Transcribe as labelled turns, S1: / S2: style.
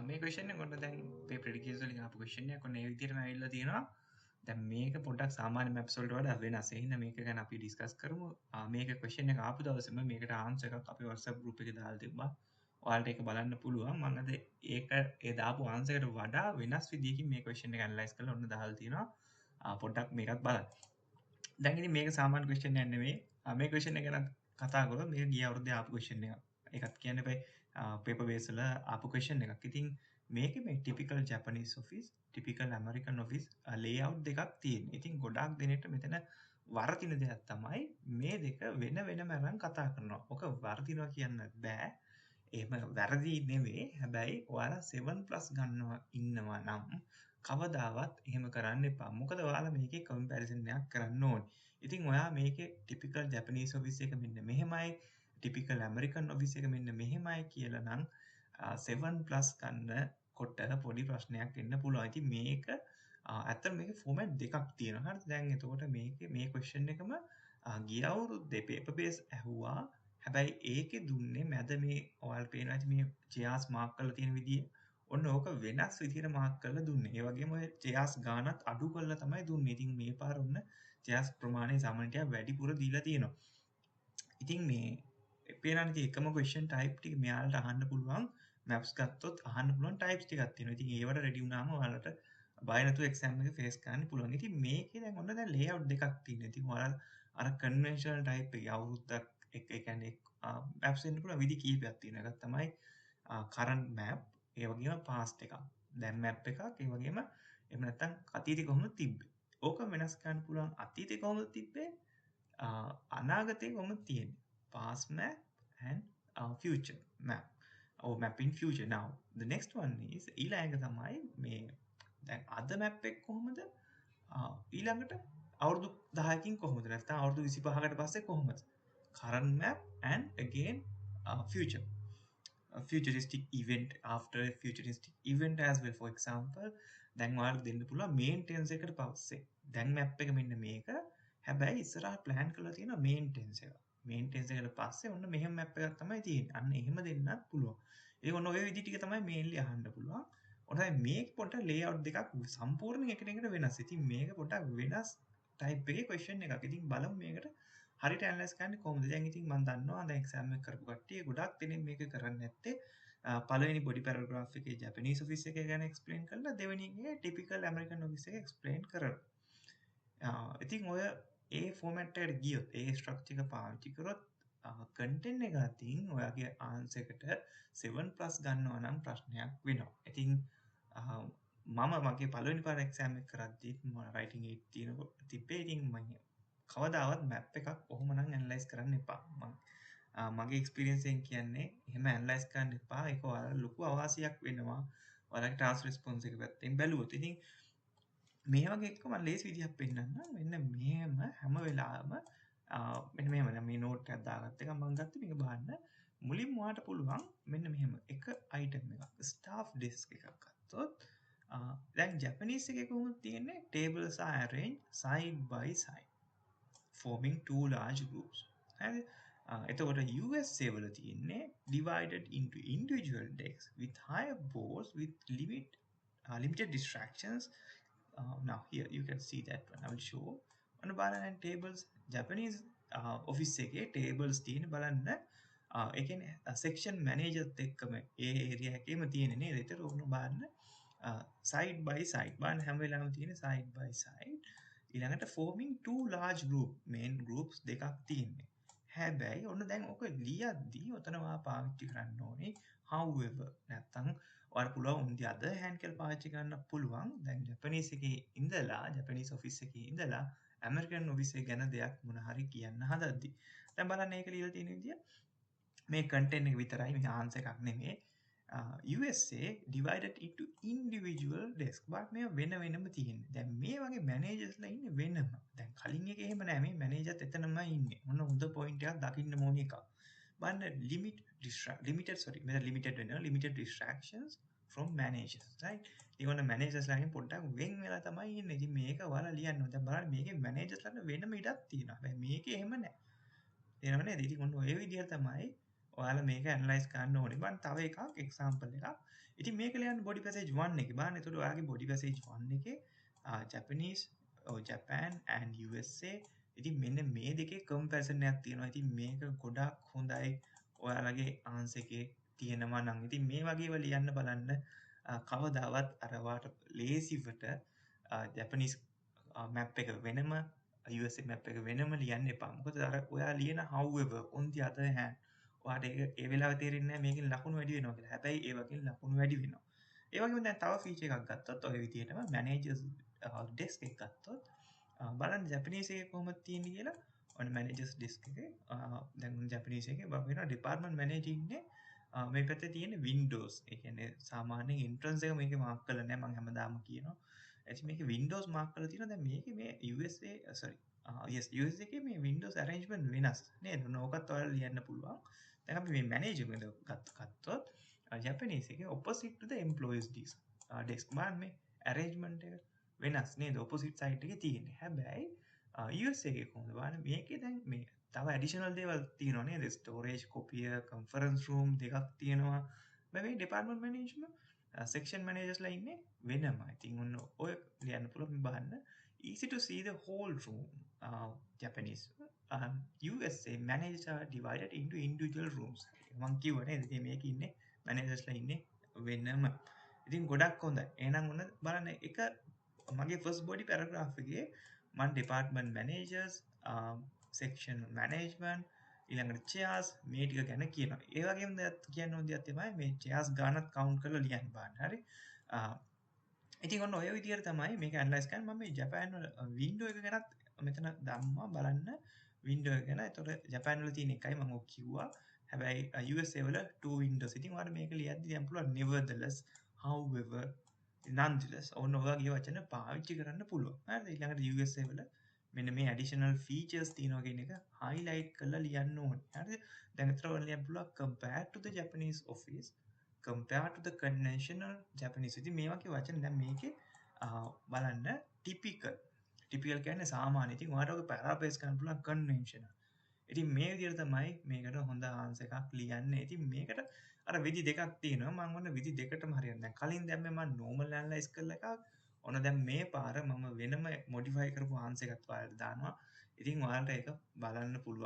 S1: මේ ක්වෙස්චන් එක ඔන්න දැන් අපේ ප්‍රෙඩිකේට්ස් වලින් ආපු ක්වෙස්චන් එකක් ඔන්න ඒ විදිහටම ඇවිල්ලා තියෙනවා. දැන් මේක පොඩ්ඩක් සාමාන්‍ය මැප්ස් වලට වඩා වෙනස්. ඒ හින්දා මේක ගැන අපි ඩිස්කස් කරමු. මේක ක්වෙස්චන් එක ආපු දවසේම මේකට ආන්සර් එකක් අපි WhatsApp group එකේ දාලා තිබ්බා. ඔයාලට ඒක බලන්න පුළුවන්. මම අද ඒක ඒ දාපු ආන්සර් එකට වඩා වෙනස් විදිහකින් මේ ක්වෙස්චන් එක ඇනලයිස් කරලා ඔන්න දාලා තියෙනවා. පොඩ්ඩක් මේකත් බලන්න. දැන් ඉතින් මේක සාමාන්‍ය ක්වෙස්චන් එකක් නෙමෙයි. මේ ක්වෙස්චන් එක ගැන කතා කරොත් මේක ගිය අවුරුද්දේ ආපු ක්වෙස්චන් එකක්. ඒකත් කියන්න එපා පේපර් බේස් වල ආපු ක්වෙස්චන් එකක්. ඉතින් මේකේ මේ typical Japanese office, typical American office layout දෙකක් තියෙනවා. ඉතින් ගොඩාක් දෙනෙක්ට මෙතන වරදින දෙයක් තමයි මේ දෙක වෙන වෙනම අරන් කතා කරනවා. ඔක වරදිනවා කියන්නත් බෑ. එහෙම වැරදි නෙවෙයි. හැබැයි ඔයාලා 7+ ගන්නවා ඉන්නවා නම් කවදාවත් එහෙම කරන්න එපා. මොකද ඔයාලා මේකේ කම්පැරිසන් එකක් කරන්න ඕනේ. ඉතින් ඔයා මේකේ ටිපිකල් ජැපනීස් ඔෆිස් එක මෙන්න මෙහෙමයි, ටිපිකල් ඇමරිකන් ඔෆිස් එක මෙන්න මෙහෙමයි කියලා නම් 7+ ගන්න කොට පොඩි ප්‍රශ්නයක් එන්න පුළුවන්. ඉතින් මේක ඇත්තට මේකේ ෆෝමැට් දෙකක් තියෙනවා. හරිද? දැන් එතකොට මේකේ මේ ක්වෙස්චන් එකම ගිය අවුරුද්දේ පේපර් බේස් ඇහුවා. හැබැයි ඒකේ දුන්නේ මැද මේ ඔයාලට පේනවා ඇති මේ ජෙයාස් මාක් කරලා තියෙන විදිය. ඔන්න ඕක වෙනස් විදිහට මාක් කරලා දුන්නේ. ඒ වගේම ඔය ජෙයාස් ගානත් අඩු කරලා තමයි දුන්නේ. ඉතින් මේ පාර ඔන්න ජෙයාස් ප්‍රමාණය සාමාන්‍යයට වැඩිපුර දීලා තියෙනවා. ඉතින් මේ පේනවනේ ඉතින් එකම ක්වෙස්චන් ටයිප් ටික මෙයාලට අහන්න පුළුවන්. මැප්ස් ගත්තොත් අහන්න පුළුවන් ටයිප්ස් ටිකක් තියෙනවා. ඉතින් ඒවට රෙඩි වුණාම ඔයාලට බය නැතුව එක්සෑම් එක ෆේස් කරන්න පුළුවන්. ඉතින් මේකේ දැන් ඔන්න දැන් ලේඅවුට් දෙකක් තියෙනවා. ඉතින් ඔයාලා අර කන්වෙන්ෂනල් ටයිප් එකේ අවුරුද්දක් ඒ කියන්නේ මැප්ස් වෙන්න පුළුවන් විදි කීපයක් තියෙනවා. එකක් තමයි කරන්ට් මැප්, ඒ වගේම පාස්ට් එකක්. දැන් මැප් එකක්, ඒ වගේම එහෙම නැත්නම් අතීතේ කොහොමද තිබ්බේ. ඕක වෙනස් කරන්න පුළුවන්. අතීතේ කොහොමද තිබ්බේ? අනාගතේ කොහොමද තියෙන්නේ. Past map and future map. Or map in future. Now the next one is ඊළඟ තමයි මේ දැන් අද මැප් එක කොහොමද ඊළඟට අවුරුදු 10කින් කොහොමද නැත්නම් අවුරුදු 25කට පස්සේ කොහොමද current map and again future futuristic event after a futuristic event as well. For example දැන් ඔයාලට දෙන්න පුළුවන් main tense එකට පස්සේ දැන් map එක මෙන්න මේක. හැබැයි ඉස්සරහා plan කරලා තියෙනවා main tense එක. main tense එකට පස්සේ ඔන්න මෙහෙම map එකක් තමයි තියෙන්නේ. අන්න එහෙම දෙන්නත් පුළුවන්. ඒක ඔන්න ඔය විදි ටික තමයි mainly අහන්න පුළුවන්. ඔතන මේක පොඩ්ඩක් layout දෙකක් සම්පූර්ණයෙන් එකින් එකට වෙනස්. ඉතින් මේක පොඩ්ඩක් වෙනස් type එකේ question එකක්. ඉතින් බලමු මේකට හරියට ඇනලයිස් කරන්නේ කොහොමද? දැන් ඉතින් මම දන්නවා දැන් එක්සෑම් එක කරපු කට්ටිය ගොඩක් දෙනෙක් මේක කරන්නේ නැත්තේ පළවෙනි බොඩි පැරග්‍රාෆ් එකේ ජැපනීස් ඔෆිස් එක ගැන එක්ස්ප්ලেইন කරලා දෙවෙනි එකේ ටිපිකල් ඇමරිකන් ඔෆිස් එක එක්ස්ප්ලেইন කරනවා. ඉතින් ඔය ඒ ෆෝමැට් එකට ගියොත් ඒ ස්ට්‍රක්චර් එක පාවිච්චි කරොත් කන්ටෙන්ට් එක අතින් ඔයාගේ ආන්සර් එකට 7+ ගන්නවා නම් ප්‍රශ්නයක් වෙනවා. ඉතින් මම මගේ පළවෙනි පාර එක්සෑම් එක කරද්දි මම රයිටින් 8 තියෙනකොට තිබ්බේ. ඉතින් මම කවදාවත් මැප් එකක් ඔහොම නම් ඇනලයිස් කරන්න එපා. මගේ එක්ස්පීරියන්ස් එකෙන් කියන්නේ එහෙම ඇනලයිස් කරන්න එපා. ඒක ඔයාලට ලොකු අවාසියක් වෙනවා. ඔයාලගේ ටාස්ක් රෙස්පොන්ස් එක පැත්තෙන් බැලුවොත්. ඉතින් මේ වගේ එකක මම ලේසි විදිහක් පෙන්නන්නම්. මෙන්න මෙහෙම හැම වෙලාවෙම මෙන්න මෙහෙම දැන් මේ නෝට් එකක් දාගත්ත එක මම ගත්ත මේක බලන්න. මුලින්ම ඔයාලට පුළුවන් මෙන්න මෙහෙම එක අයිටම් එකක් ස්ටාෆ් ඩෙස්ක් එකක් ගත්තොත් දැන් ජැපනීස් එකේ කොහොමද තියෙන්නේ? tables are arranged side by side forming two large groups. හරි. එතකොට USA වල තියෙන්නේ divided into individual desks with higher boards with limited distractions. Now here you can see that one. I will show. ඔන්න බලන්න tables Japanese office එකේ tables තියෙන බලන්න. ඒ කියන්නේ section manager එක්කම ඒ area එකේම තියෙන නේද? ඒතර ඔන්න බලන්න side by side. බලන්න හැම වෙලාවෙම තියෙන side by side. ඊළඟට forming two large group main groups දෙකක් තියෙන්නේ. හැබැයි ඔන්න දැන් ඔක ලියද්දී ඔතන ඔයා පාවිච්චි කරන්න ඕනේ however නැත්තම් ඔයාලට පුළුවන් on the other hand කියලා පාවිච්චි කරන්න පුළුවන්. දැන් ජැපනීස් එකේ ඉඳලා ජැපනීස් ඔෆිස් එකේ ඉඳලා ඇමරිකන් ඔෆිස් එක ගැන දෙයක් මොන හරි කියන්න හදද්දි. දැන් බලන්න ඒක ලියලා තියෙන විදිය මේ content එක විතරයි මේ ආන්සර් එකක් නෙමෙයි. USA divided into individual desk. but මේ වෙන වෙනම තියෙන්නේ. දැන් මේ වගේ managers ලා ඉන්නේ වෙනම. දැන් කලින් එකේ එහෙම නෑ. මේ managerත් එතනමයි ඉන්නේ. මොන හොඳ point එකක් දකින්න ඕන එකක්. බලන්න limited distractions from managers, right? ඉතින් managers ලාගෙන් පොඩ්ඩක් වෙන් වෙලා තමයි ඉන්නේ. ඉතින් මේක ඔයාලා ලියන්න ඕනේ. දැන් බලන්න මේකේ managers ලාට වෙනම ඉඩක් තියෙනවා. හැබැයි මේකේ එහෙම නෑ. තේරෙනව නේද? ඉතින් ඔන්න ඔය විදිහට තමයි ඔයාලා මේක ඇනලයිස් කරන්න ඕනේ. බලන්න තව එකක් එක්සැම්පල් එකක්. ඉතින් මේක ලියන්න බොඩි පැසේජ් 1 එකේ. බලන්න එතකොට ඔයාගේ බොඩි පැසේජ් 1 එකේ ජැපනීස් ජපාන් and USA ඉතින් මෙන්න මේ දෙකේ කම්පැරිසන් එකක් තියෙනවා. ඉතින් මේක ගොඩක් හොඳයි ඔයාලගේ ආන්සර් එකේ තියෙනවා නම්. ඉතින් මේ වගේව ලියන්න බලන්න කවදාවත් අර වාට ලේසිවට ජැපනීස් මැප් එක වෙනම USA මැප් එක වෙනම ලියන්න එපා. මොකද අර ඔයා ලියන however on the other hand ඔයාට ඒක ඒ වෙලාවේ තේරෙන්නේ නැහැ මේකෙන් ලකුණු වැඩි වෙනවා කියලා. හැබැයි ඒ වගේ ලකුණු වැඩි වෙනවා. ඒ වගේම දැන් තව ෆීචර් එකක් ගත්තොත් ඔය විදිහටම මැනේජර්ස් ඩෙස්ක් එක ගත්තොත් බලන්න ජැපනීස් එකේ කොහොමද තියෙන්නේ කියලා. ඔන්න මැනේජර්ස් ඩෙස්ක් එකේ දැන් ජැපනීස් එකේ බලන්න ඩිපාර්ට්මන්ට් මැනේජර් ඉන්නේ මේ පැත්තේ තියෙන වින්ඩෝස්. ඒ කියන්නේ සාමාන්‍යයෙන් එන්ට්‍රන්ස් එක මේකේ මාක් කරලා නැහැ මම හැමදාම කියනවා. ඉතින් මේකේ වින්ඩෝස් මාක් කරලා තියෙනවා. දැන් මේකේ මේ USA sorry yes US එකේ මේ වින්ඩෝස් arrangement වෙනස් නේද? ඕකත් ඔයාලා ලියන්න පුළුවන්. දැන් අපි මේ මැනේජර් ගත්තොත් ජැපනීස් එකේ opposite to the employees desk බලන්න මේ arrangement එක වෙනස් නේද? opposite side එකේ තියෙන්නේ. හැබැයි US එකේ කොහොමද බලන්න මේකේ දැන් මේ තව ඇඩිෂනල් දේවල් තියෙනවා නේද? storage copier conference room දෙකක් තියෙනවා. මේ department management section managers ලා ඉන්නේ වෙනමයි. ඉතින් ඔන්න ඔය ලියන්න පුළුවන් බලන්න. Easy to see the whole room. Japanese. USA managers are divided into individual rooms. මං කිව්වා නේද? ඉතින් මේකේ ඉන්නේ managers ලා ඉන්නේ වෙනම. ඉතින් ගොඩක් හොඳයි. එහෙනම් ඔන්න බලන්න එක මගේ first body paragraph එකේ මම department managers section management ඊළඟට chairs මේ ටික ගැන කියනවා. ඒ වගේම දෙයක් කියන්න ඕන දෙයක් තමයි මේ chairs ගානත් count කරලා ලියන්න බලන්න. හරි. ඉතින් ඔන්න ඔය විදිහට තමයි මේක ඇනලයිස් කරන්නේ. මම මේ ජපාන් වල වින්ඩෝ එක ගැනත් මෙතන දැම්මා බලන්න වින්ඩෝ එක ගැන. ඒතකොට ජපාන් වල තියෙන එකයි මම ඔක් කිව්වා. හැබැයි USA වල 2 windows. ඉතින් ඔයාලා මේක ලියද්දි දැන් පුළුවන් nevertheless, however, nonetheless ඔන්න ඔය වගේ වචන පාවිච්චි කරන්න පුළුවන්. හරිද? ඊළඟට USA වල මෙන්න මේ additional features තියෙනවා කියන එක highlight කරලා ලියන්න ඕනේ. හරිද? දැන් අතට ඔයාලා ලියන්න පුළුවන් compared to the Japanese office compared to the conventional Japanese. ඉතින් මේ වගේ වචන දැන් මේකේ බලන්න typical කියන්නේ සාමාන්‍ය. ඉතින් ඔයාලට ඔක paraphrase කරන්න පුළුවන් conventional. ඉතින් මේ විදිහට තමයි මේකට හොඳ ආන්සර් එකක් ලියන්නේ. ඉතින් මේකට අර විදි දෙකක් තියෙනවා. මම ඔන්න විදි දෙකටම හරියන්නේ. දැන් කලින් දැම්මේ මම normal analyze කරලා එකක්. ඔන්න දැන් මේ පාර මම වෙනම modify කරපු ආන්සර් එකක් ඔයාලට දානවා. ඉතින් ඔයාලට ඒක බලන්න පුළුවන්.